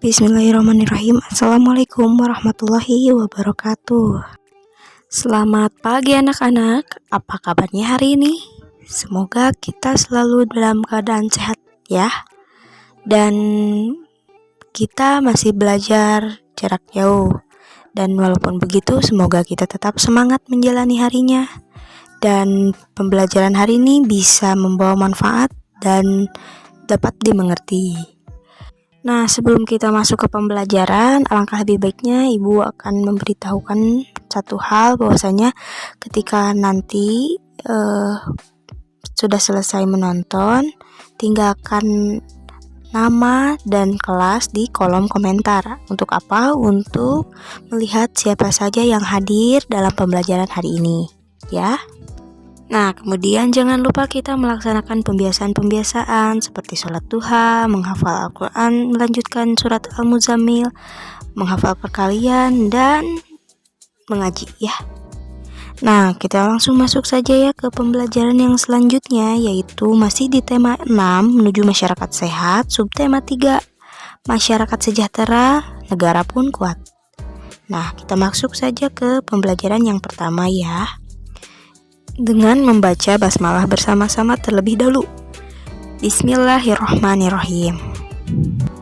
Bismillahirrahmanirrahim. Assalamualaikum warahmatullahi wabarakatuh. Selamat pagi anak-anak. Apa kabarnya hari ini? Semoga kita selalu dalam keadaan sehat ya. Dan kita masih belajar jarak jauh. Dan walaupun begitu, semoga kita tetap semangat menjalani harinya. Dan pembelajaran hari ini bisa membawa manfaat dan dapat dimengerti. Nah, sebelum kita masuk ke pembelajaran, alangkah lebih baiknya Ibu akan memberitahukan satu hal, bahwasanya ketika nanti sudah selesai menonton, tinggalkan nama dan kelas di kolom komentar. Untuk apa? Untuk melihat siapa saja yang hadir dalam pembelajaran hari ini, ya. Nah, kemudian jangan lupa kita melaksanakan pembiasaan-pembiasaan seperti sholat duha, menghafal Al-Quran, melanjutkan surat Al-Muzammil, menghafal perkalian, dan mengaji ya. Nah, kita langsung masuk saja ya ke pembelajaran yang selanjutnya, yaitu masih di tema 6 menuju masyarakat sehat, subtema 3 masyarakat sejahtera, negara pun kuat. Nah, kita masuk saja ke pembelajaran yang pertama ya, dengan membaca basmalah bersama-sama terlebih dahulu. Bismillahirrahmanirrahim.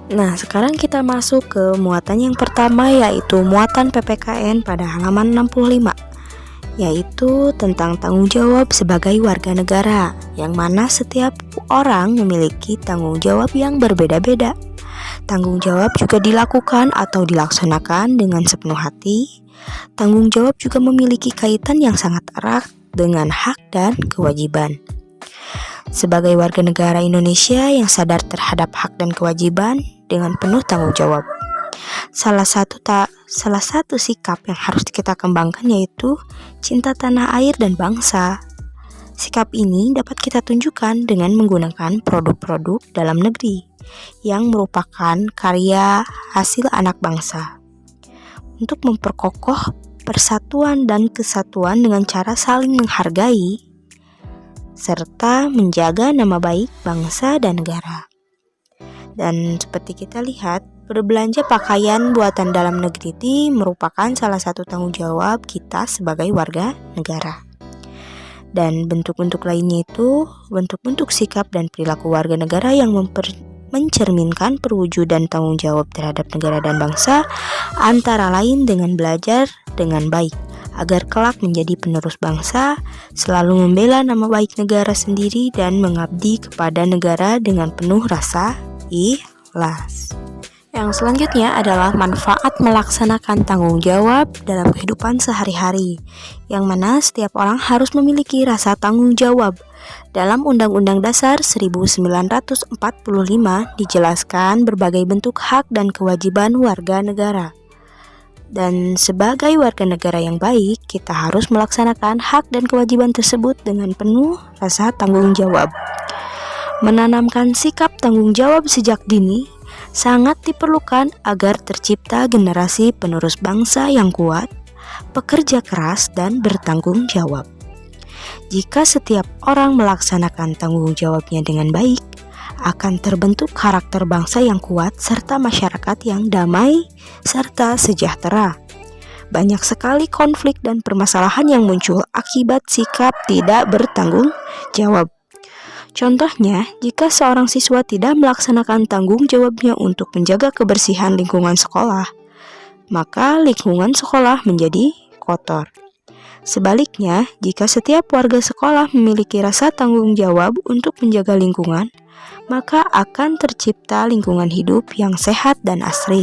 Nah, sekarang kita masuk ke muatan yang pertama, yaitu muatan PPKN pada halaman 65, yaitu tentang tanggung jawab sebagai warga negara, yang mana setiap orang memiliki tanggung jawab yang berbeda-beda. Tanggung jawab juga dilakukan atau dilaksanakan dengan sepenuh hati. Tanggung jawab juga memiliki kaitan yang sangat erat dengan hak dan kewajiban. Sebagai warga negara Indonesia yang sadar terhadap hak dan kewajiban dengan penuh tanggung jawab, salah satu sikap yang harus kita kembangkan yaitu cinta tanah air dan bangsa. Sikap ini dapat kita tunjukkan dengan menggunakan produk-produk dalam negeri yang merupakan karya hasil anak bangsa, untuk memperkokoh persatuan dan kesatuan dengan cara saling menghargai serta menjaga nama baik bangsa dan negara. Dan seperti kita lihat, berbelanja pakaian buatan dalam negeri ini merupakan salah satu tanggung jawab kita sebagai warga negara. Dan bentuk-bentuk lainnya itu bentuk-bentuk sikap dan perilaku warga negara yang mencerminkan perwujudan tanggung jawab terhadap negara dan bangsa, antara lain dengan belajar dengan baik agar kelak menjadi penerus bangsa, selalu membela nama baik negara sendiri, dan mengabdi kepada negara dengan penuh rasa ikhlas. Yang selanjutnya adalah manfaat melaksanakan tanggung jawab dalam kehidupan sehari-hari, yang mana setiap orang harus memiliki rasa tanggung jawab. Dalam Undang-Undang Dasar 1945 dijelaskan berbagai bentuk hak dan kewajiban warga negara. Dan sebagai warga negara yang baik, kita harus melaksanakan hak dan kewajiban tersebut dengan penuh rasa tanggung jawab. Menanamkan sikap tanggung jawab sejak dini sangat diperlukan agar tercipta generasi penerus bangsa yang kuat, pekerja keras, dan bertanggung jawab. Jika setiap orang melaksanakan tanggung jawabnya dengan baik, akan terbentuk karakter bangsa yang kuat serta masyarakat yang damai serta sejahtera. Banyak sekali konflik dan permasalahan yang muncul akibat sikap tidak bertanggung jawab. Contohnya, jika seorang siswa tidak melaksanakan tanggung jawabnya untuk menjaga kebersihan lingkungan sekolah, maka lingkungan sekolah menjadi kotor. Sebaliknya, jika setiap warga sekolah memiliki rasa tanggung jawab untuk menjaga lingkungan, maka akan tercipta lingkungan hidup yang sehat dan asri.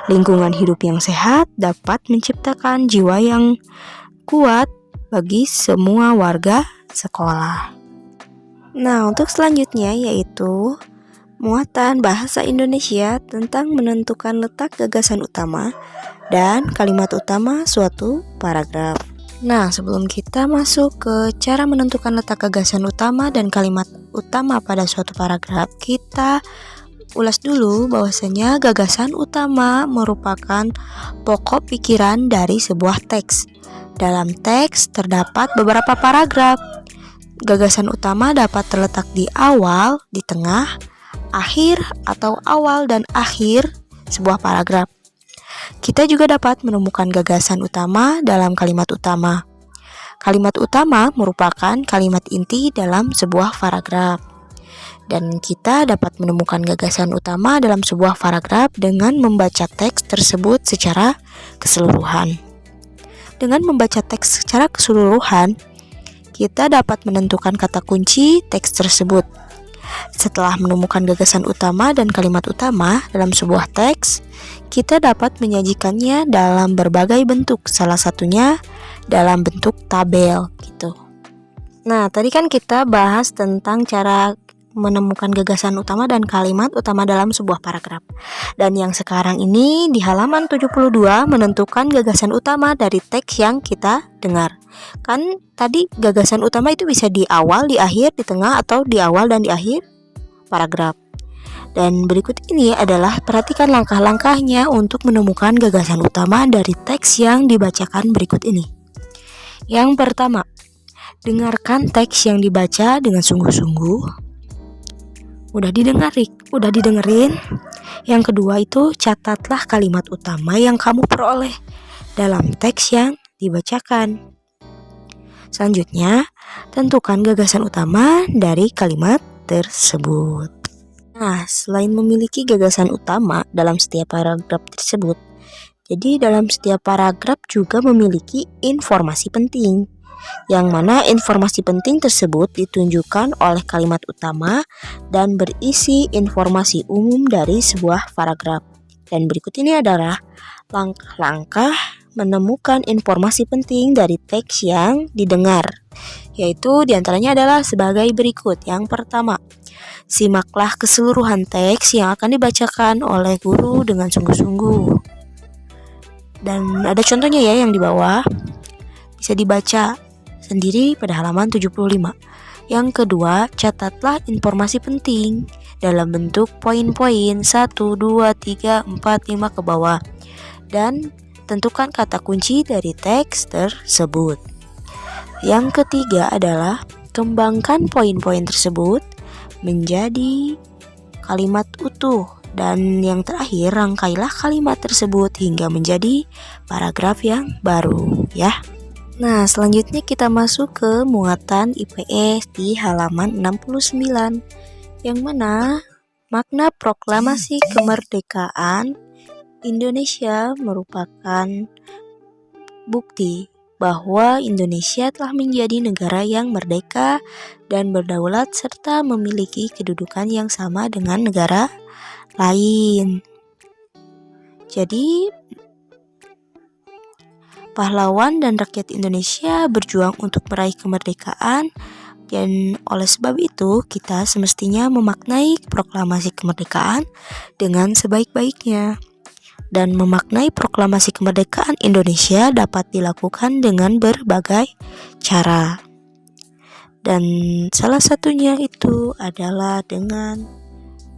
Lingkungan hidup yang sehat dapat menciptakan jiwa yang kuat bagi semua warga sekolah. Nah, untuk selanjutnya yaitu muatan bahasa Indonesia tentang menentukan letak gagasan utama dan kalimat utama suatu paragraf. Nah, sebelum kita masuk ke cara menentukan letak gagasan utama dan kalimat utama pada suatu paragraf, kita ulas dulu bahwasanya gagasan utama merupakan pokok pikiran dari sebuah teks. Dalam teks terdapat beberapa paragraf. Gagasan utama dapat terletak di awal, di tengah, akhir, atau awal dan akhir sebuah paragraf. Kita juga dapat menemukan gagasan utama dalam kalimat utama. Kalimat utama merupakan kalimat inti dalam sebuah paragraf. Dan kita dapat menemukan gagasan utama dalam sebuah paragraf dengan membaca teks tersebut secara keseluruhan. Dengan membaca teks secara keseluruhan, kita dapat menentukan kata kunci teks tersebut. Setelah menemukan gagasan utama dan kalimat utama dalam sebuah teks, kita dapat menyajikannya dalam berbagai bentuk, salah satunya dalam bentuk tabel gitu. Nah, tadi kan kita bahas tentang cara menemukan gagasan utama dan kalimat utama dalam sebuah paragraf. Dan yang sekarang ini di halaman 72 menentukan gagasan utama dari teks yang kita dengar. Kan tadi gagasan utama itu bisa di awal, di akhir, di tengah, atau di awal dan di akhir paragraf. Dan berikut ini adalah perhatikan langkah-langkahnya untuk menemukan gagasan utama dari teks yang dibacakan berikut ini. Yang pertama, dengarkan teks yang dibaca dengan sungguh-sungguh. Udah didengerin. Yang kedua itu catatlah kalimat utama yang kamu peroleh dalam teks yang dibacakan. Selanjutnya, tentukan gagasan utama dari kalimat tersebut. Nah, selain memiliki gagasan utama dalam setiap paragraf tersebut, jadi dalam setiap paragraf juga memiliki informasi penting, yang mana informasi penting tersebut ditunjukkan oleh kalimat utama dan berisi informasi umum dari sebuah paragraf. Dan berikut ini adalah langkah-langkah menemukan informasi penting dari teks yang didengar, yaitu diantaranya adalah sebagai berikut. Yang pertama, simaklah keseluruhan teks yang akan dibacakan oleh guru dengan sungguh-sungguh. Dan ada contohnya ya yang di bawah, bisa dibaca sendiri pada halaman 75. Yang kedua, catatlah informasi penting dalam bentuk poin-poin 1, 2, 3, 4, 5 ke bawah. Dan tentukan kata kunci dari teks tersebut. Yang ketiga adalah kembangkan poin-poin tersebut menjadi kalimat utuh. Dan yang terakhir, rangkailah kalimat tersebut hingga menjadi paragraf yang baru ya. Nah, selanjutnya kita masuk ke muatan IPS di halaman 69, yang mana makna proklamasi kemerdekaan Indonesia merupakan bukti bahwa Indonesia telah menjadi negara yang merdeka dan berdaulat serta memiliki kedudukan yang sama dengan negara lain. Jadi pahlawan dan rakyat Indonesia berjuang untuk meraih kemerdekaan, dan oleh sebab itu kita semestinya memaknai proklamasi kemerdekaan dengan sebaik-baiknya. Dan memaknai proklamasi kemerdekaan Indonesia dapat dilakukan dengan berbagai cara. Dan salah satunya itu adalah dengan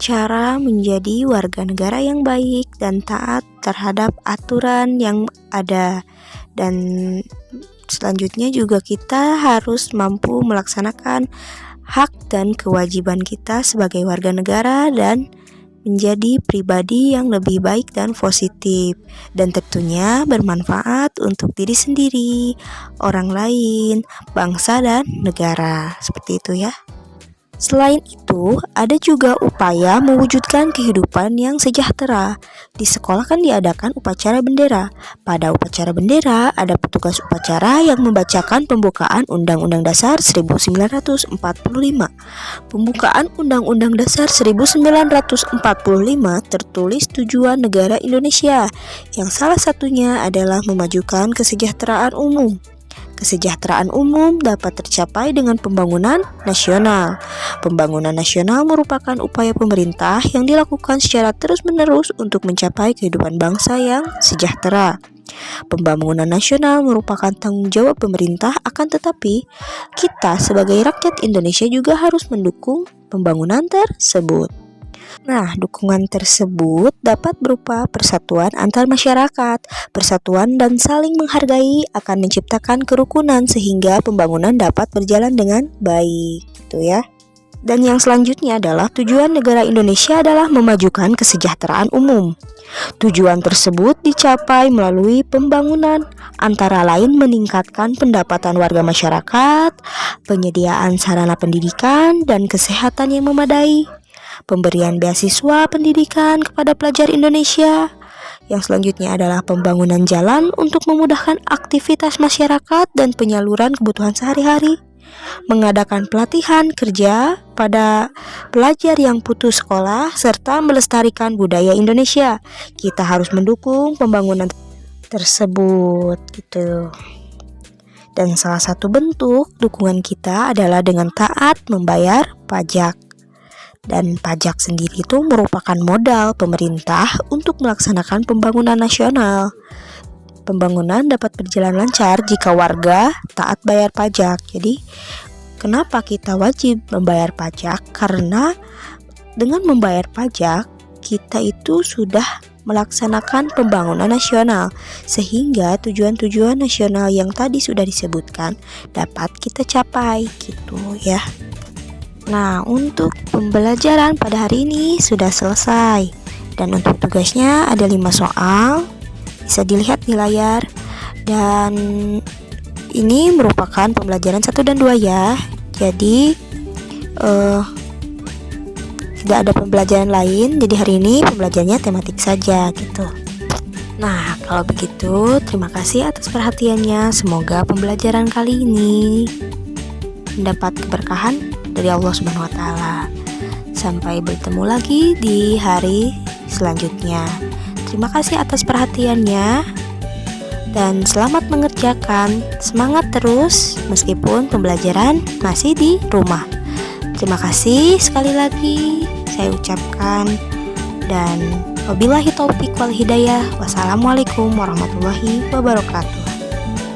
cara menjadi warga negara yang baik dan taat terhadap aturan yang ada. Dan selanjutnya juga kita harus mampu melaksanakan hak dan kewajiban kita sebagai warga negara dan menjadi pribadi yang lebih baik dan positif, dan tentunya bermanfaat untuk diri sendiri, orang lain, bangsa dan negara. Seperti itu ya. Selain itu, ada juga upaya mewujudkan kehidupan yang sejahtera. Di sekolah kan diadakan upacara bendera. Pada upacara bendera, ada petugas upacara yang membacakan pembukaan Undang-Undang Dasar 1945. Pembukaan Undang-Undang Dasar 1945 tertulis tujuan negara Indonesia, yang salah satunya adalah memajukan kesejahteraan umum. Kesejahteraan umum dapat tercapai dengan pembangunan nasional. Pembangunan nasional merupakan upaya pemerintah yang dilakukan secara terus-menerus untuk mencapai kehidupan bangsa yang sejahtera. Pembangunan nasional merupakan tanggung jawab pemerintah, akan tetapi kita sebagai rakyat Indonesia juga harus mendukung pembangunan tersebut. Nah, dukungan tersebut dapat berupa persatuan antar masyarakat. Persatuan dan saling menghargai akan menciptakan kerukunan sehingga pembangunan dapat berjalan dengan baik, gitu ya. Dan yang selanjutnya adalah tujuan negara Indonesia adalah memajukan kesejahteraan umum. Tujuan tersebut dicapai melalui pembangunan, antara lain meningkatkan pendapatan warga masyarakat, penyediaan sarana pendidikan dan kesehatan yang memadai, pemberian beasiswa pendidikan kepada pelajar Indonesia. Yang selanjutnya adalah pembangunan jalan untuk memudahkan aktivitas masyarakat dan penyaluran kebutuhan sehari-hari, mengadakan pelatihan kerja pada pelajar yang putus sekolah, serta melestarikan budaya Indonesia. Kita harus mendukung pembangunan tersebut gitu. Dan salah satu bentuk dukungan kita adalah dengan taat membayar pajak. Dan pajak sendiri itu merupakan modal pemerintah untuk melaksanakan pembangunan nasional. Pembangunan dapat berjalan lancar jika warga taat bayar pajak. Jadi, kenapa kita wajib membayar pajak? Karena dengan membayar pajak, kita itu sudah melaksanakan pembangunan nasional, sehingga tujuan-tujuan nasional yang tadi sudah disebutkan dapat kita capai gitu ya. Nah, untuk pembelajaran pada hari ini sudah selesai. Dan untuk tugasnya ada 5 soal, bisa dilihat di layar. Dan ini merupakan pembelajaran 1 dan 2 ya. Jadi tidak ada pembelajaran lain. Jadi hari ini pembelajarannya tematik saja gitu. Nah, kalau begitu terima kasih atas perhatiannya. Semoga pembelajaran kali ini mendapat keberkahan dari Allah Subhanahu wa taala. Sampai bertemu lagi di hari selanjutnya. Terima kasih atas perhatiannya dan selamat mengerjakan. Semangat terus meskipun pembelajaran masih di rumah. Terima kasih sekali lagi saya ucapkan, dan wabillahi taufik wal hidayah. Wassalamualaikum warahmatullahi wabarakatuh.